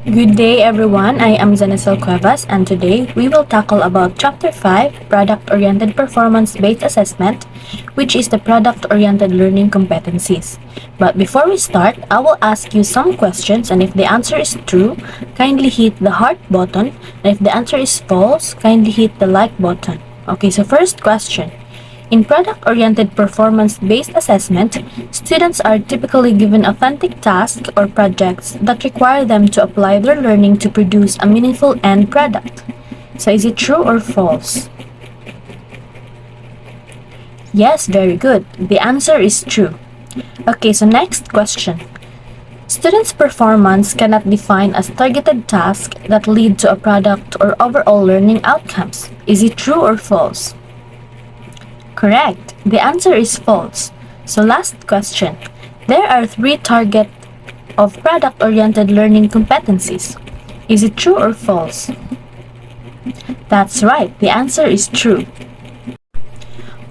Good day everyone, I am Zanesel Cuevas and today we will tackle about Chapter 5, Product-Oriented Performance-Based Assessment, which is the product-oriented learning competencies. But before we start, I will ask you some questions and if the answer is true, kindly hit the heart button and if the answer is false, kindly hit the like button. Okay, so first question. In product-oriented performance-based assessment, students are typically given authentic tasks or projects that require them to apply their learning to produce a meaningful end product. So is it true or false? Yes, very good. The answer is true. Okay, so next question. Students' performance cannot define as targeted tasks that lead to a product or overall learning outcomes. Is it true or false? Correct. The answer is false. So last question. There are 3 targets of product-oriented learning competencies. Is it true or false? That's right. The answer is true.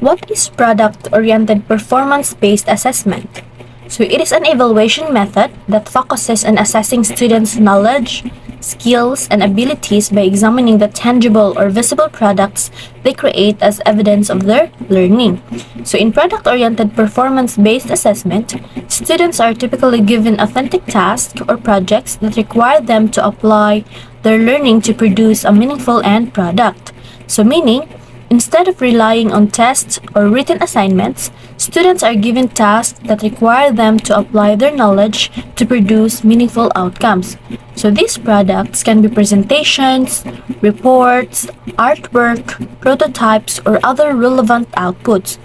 What is product-oriented performance-based assessment? So it is an evaluation method that focuses on assessing students' knowledge, skills, and abilities by examining the tangible or visible products they create as evidence of their learning. So in product-oriented performance-based assessment, students are typically given authentic tasks or projects that require them to apply their learning to produce a meaningful end product. So meaning, instead of relying on tests or written assignments, students are given tasks that require them to apply their knowledge to produce meaningful outcomes. So these products can be presentations, reports, artwork, prototypes, or other relevant outputs.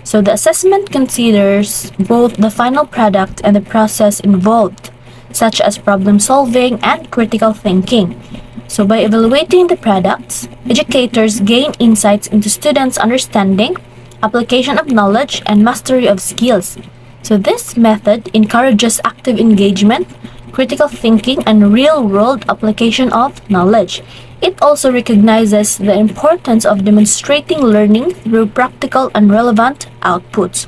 So the assessment considers both the final product and the process involved, such as problem solving and critical thinking. So by evaluating the products, educators gain insights into students' understanding, application of knowledge, and mastery of skills. So this method encourages active engagement, critical thinking, and real-world application of knowledge. It also recognizes the importance of demonstrating learning through practical and relevant outputs.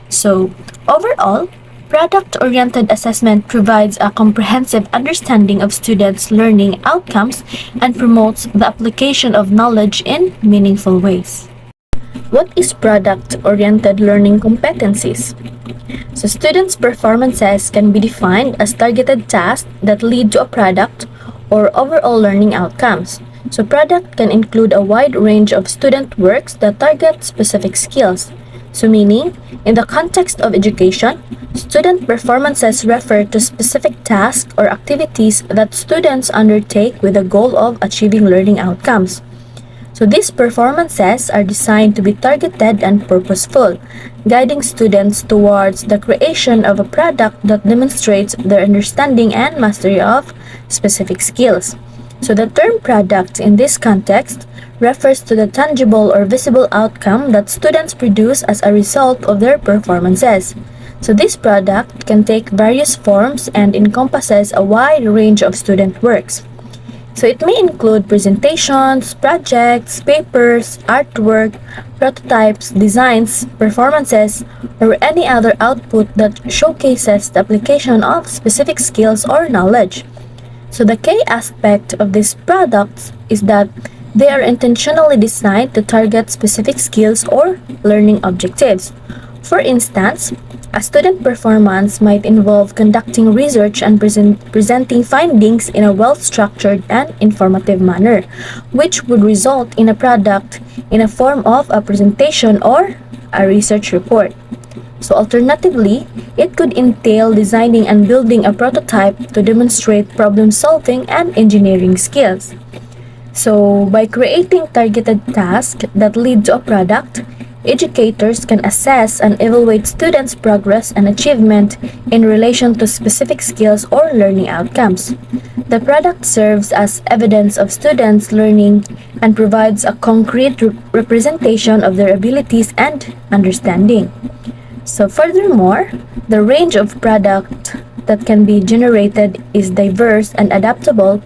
So overall, product-oriented assessment provides a comprehensive understanding of students' learning outcomes and promotes the application of knowledge in meaningful ways. What is product-oriented learning competencies? So students' performances can be defined as targeted tasks that lead to a product or overall learning outcomes. So product can include a wide range of student works that target specific skills. So meaning, in the context of education, student performances refer to specific tasks or activities that students undertake with the goal of achieving learning outcomes. So these performances are designed to be targeted and purposeful, guiding students towards the creation of a product that demonstrates their understanding and mastery of specific skills. So the term product in this context refers to the tangible or visible outcome that students produce as a result of their performances. So this product can take various forms and encompasses a wide range of student works. So it may include presentations, projects, papers, artwork, prototypes, designs, performances, or any other output that showcases the application of specific skills or knowledge. So the key aspect of these products is that they are intentionally designed to target specific skills or learning objectives. For instance, a student performance might involve conducting research and presenting findings in a well-structured and informative manner, which would result in a product in a form of a presentation or a research report. So alternatively, it could entail designing and building a prototype to demonstrate problem-solving and engineering skills. So by creating targeted tasks that lead to a product, educators can assess and evaluate students' progress and achievement in relation to specific skills or learning outcomes. The product serves as evidence of students' learning and provides a concrete representation of their abilities and understanding. So furthermore, the range of product that can be generated is diverse and adaptable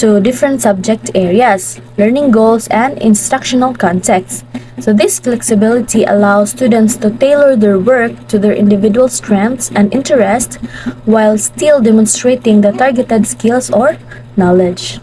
to different subject areas, learning goals, and instructional contexts. So this flexibility allows students to tailor their work to their individual strengths and interests while still demonstrating the targeted skills or knowledge.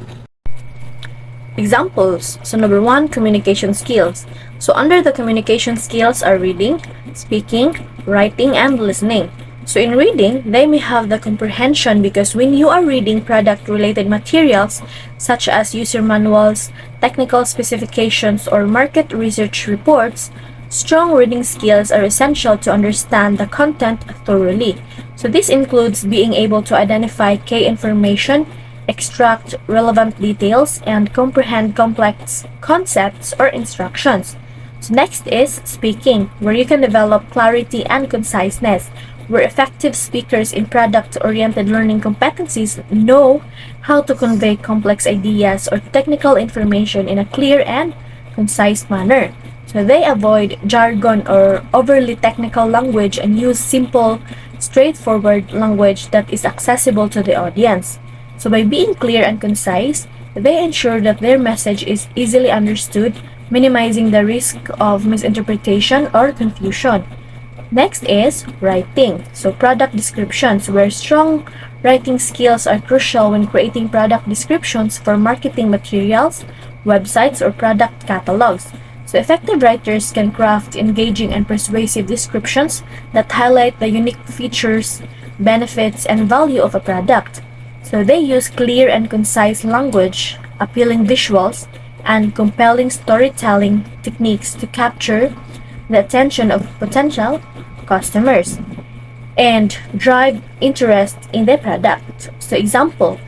Examples. So number 1, communication skills. So under the communication skills are reading, speaking, writing, and listening. So in reading, they may have the comprehension because when you are reading product-related materials such as user manuals, technical specifications, or market research reports, strong reading skills are essential to understand the content thoroughly. So this includes being able to identify key information, extract relevant details, and comprehend complex concepts or instructions. So next is speaking, where you can develop clarity and conciseness, where effective speakers in product-oriented learning competencies know how to convey complex ideas or technical information in a clear and concise manner. So they avoid jargon or overly technical language and use simple, straightforward language that is accessible to the audience. So by being clear and concise, they ensure that their message is easily understood, minimizing the risk of misinterpretation or confusion. Next is writing. So product descriptions, where strong writing skills are crucial when creating product descriptions for marketing materials, websites, or product catalogs. So effective writers can craft engaging and persuasive descriptions that highlight the unique features, benefits, and value of a product. So they use clear and concise language, appealing visuals, and compelling storytelling techniques to capture the attention of potential customers and drive interest in the product. So example,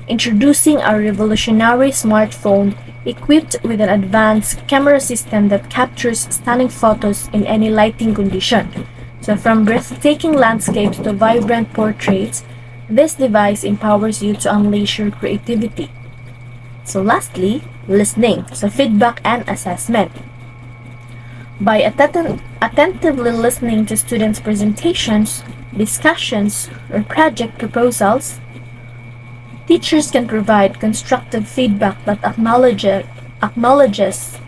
introducing a revolutionary smartphone equipped with an advanced camera system that captures stunning photos in any lighting condition. So from breathtaking landscapes to vibrant portraits, this device empowers you to unleash your creativity. So lastly, listening, so feedback and assessment. By attentively listening to students' presentations, discussions, or project proposals, teachers can provide constructive feedback that acknowledges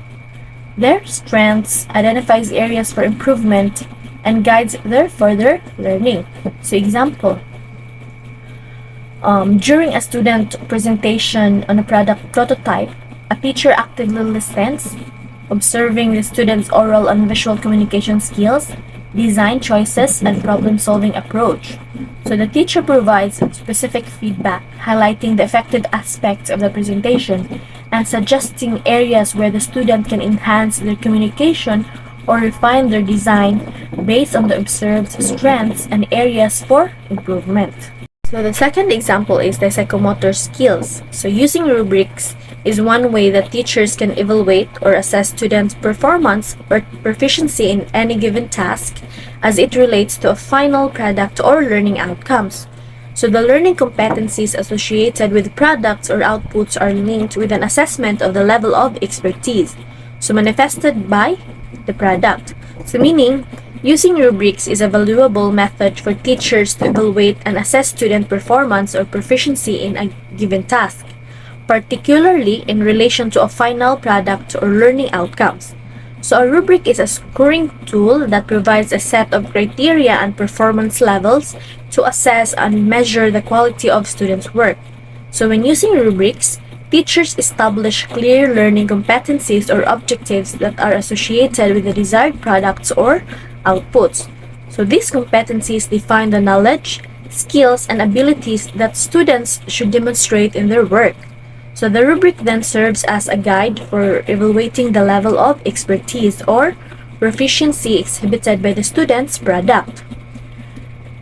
their strengths, identifies areas for improvement, and guides their further learning. So example, during a student presentation on a product prototype, a teacher actively listens, observing the student's oral and visual communication skills, design choices, and problem-solving approach. So the teacher provides specific feedback, highlighting the effective aspects of the presentation and suggesting areas where the student can enhance their communication or refine their design based on the observed strengths and areas for improvement. So the second example is the psychomotor skills. So using rubrics is one way that teachers can evaluate or assess students' performance or proficiency in any given task as it relates to a final product or learning outcomes. So the learning competencies associated with products or outputs are linked with an assessment of the level of expertise, so manifested by the product. So meaning, using rubrics is a valuable method for teachers to evaluate and assess student performance or proficiency in a given task, particularly in relation to a final product or learning outcomes. So a rubric is a scoring tool that provides a set of criteria and performance levels to assess and measure the quality of students' work. So when using rubrics, teachers establish clear learning competencies or objectives that are associated with the desired products or outputs. So these competencies define the knowledge, skills, and abilities that students should demonstrate in their work. So the rubric then serves as a guide for evaluating the level of expertise or proficiency exhibited by the student's product.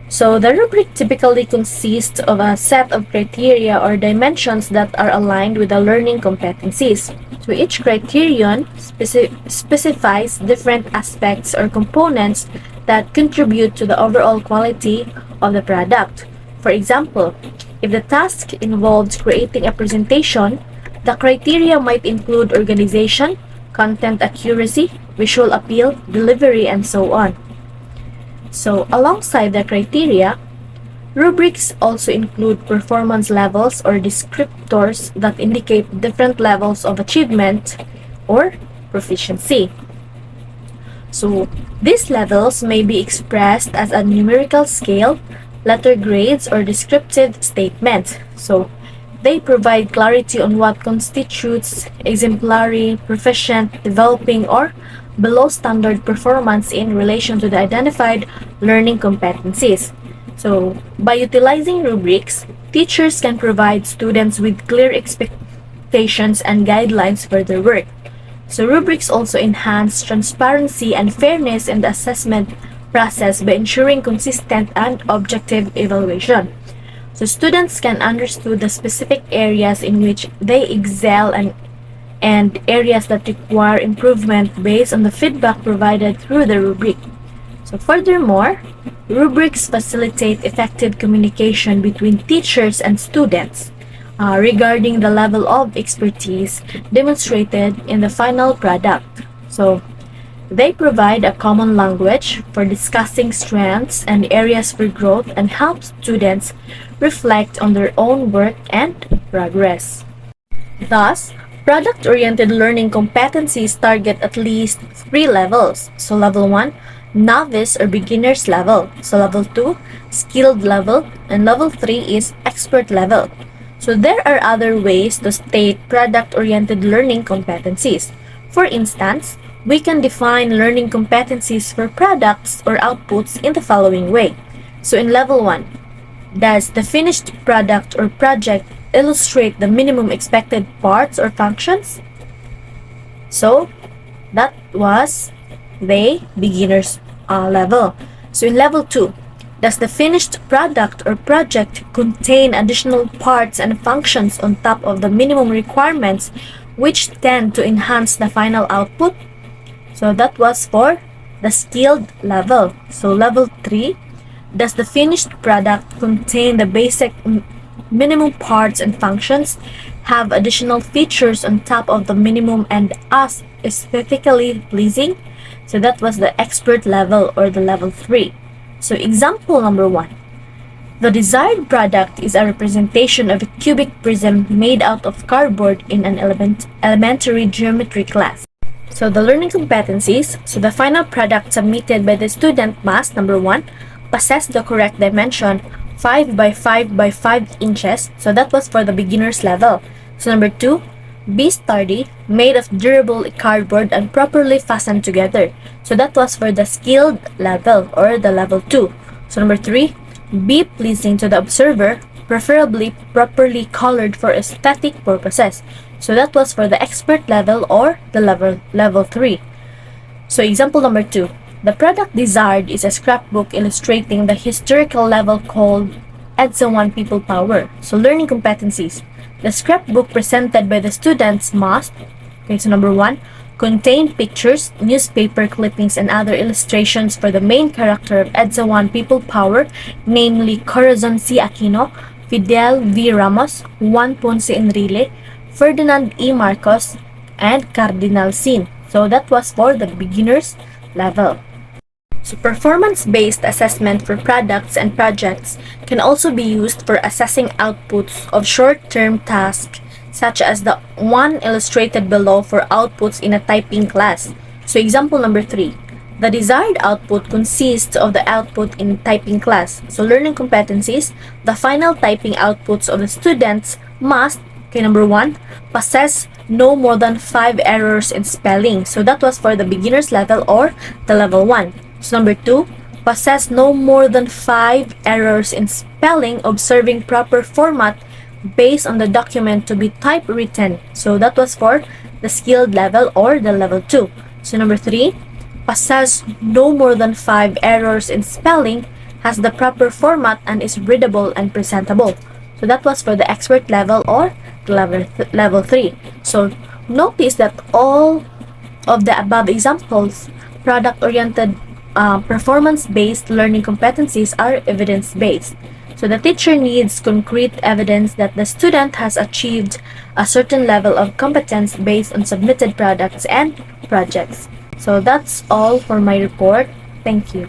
So the rubric typically consists of a set of criteria or dimensions that are aligned with the learning competencies. So each criterion specifies different aspects or components that contribute to the overall quality of the product. For example, if the task involves creating a presentation, the criteria might include organization, content accuracy, visual appeal, delivery, and so on. So alongside the criteria, Rubrics also include performance levels or descriptors that indicate different levels of achievement or proficiency. So, these levels may be expressed as a numerical scale, letter grades, or descriptive statements. So, they provide clarity on what constitutes exemplary, proficient, developing, or below standard performance in relation to the identified learning competencies. So, by utilizing rubrics, teachers can provide students with clear expectations and guidelines for their work. So, rubrics also enhance transparency and fairness in the assessment process by ensuring consistent and objective evaluation. So, students can understand the specific areas in which they excel and areas that require improvement based on the feedback provided through the rubric. So furthermore, rubrics facilitate effective communication between teachers and students regarding the level of expertise demonstrated in the final product. So they provide a common language for discussing strengths and areas for growth and help students reflect on their own work and progress. Thus, product-oriented learning competencies target at least 3 levels. So level 1, novice or beginner's level. So level 2, skilled level. And level 3 is expert level. So there are other ways to state product-oriented learning competencies. For instance, we can define learning competencies for products or outputs in the following way. So in level 1, does the finished product or project illustrate the minimum expected parts or functions? So that was the beginner's level. So in level 2, does the finished product or project contain additional parts and functions on top of the minimum requirements which tend to enhance the final output? So that was for the skilled level. So level 3, does the finished product contain the basic minimum parts and functions, have additional features on top of the minimum, and are aesthetically pleasing? So that was the expert level or the level 3. So example number 1. The desired product is a representation of a cubic prism made out of cardboard in an elementary geometry class. So the learning competencies, so the final product submitted by the student must, number 1, possess the correct dimension, 5 by 5 by 5 inches. So that was for the beginner's level. So number 2, be sturdy, made of durable cardboard and properly fastened together. So that was for the skilled level or the level 2. So number 3, be pleasing to the observer, preferably properly colored for aesthetic purposes. So that was for the expert level or the level 3. So example number 2. The product desired is a scrapbook illustrating the historical level called EDSA 1 People Power. So learning competencies. The scrapbook presented by the students must, okay, so number 1, contain pictures, newspaper clippings, and other illustrations for the main character of EDSA 1 People Power, namely Corazon C. Aquino, Fidel V. Ramos, Juan Ponce Enrile, Ferdinand E. Marcos, and Cardinal Sin. So that was for the beginner's level. So performance-based assessment for products and projects can also be used for assessing outputs of short-term tasks such as the one illustrated below for outputs in a typing class. So example number 3. The desired output consists of the output in typing class. So learning competencies, the final typing outputs of the students must, okay, number 1, possess no more than 5 errors in spelling. So that was for the beginner's level or the level 1. So number 2, possess no more than 5 errors in spelling, observing proper format based on the document to be typewritten. So that was for the skilled level or the level 2. So number 3, possess no more than 5 errors in spelling, has the proper format, and is readable and presentable. So that was for the expert level or the level 3. So notice that all of the above examples, product-oriented performance-based learning competencies, are evidence-based. So the teacher needs concrete evidence that the student has achieved a certain level of competence based on submitted products and projects. So that's all for my report. Thank you.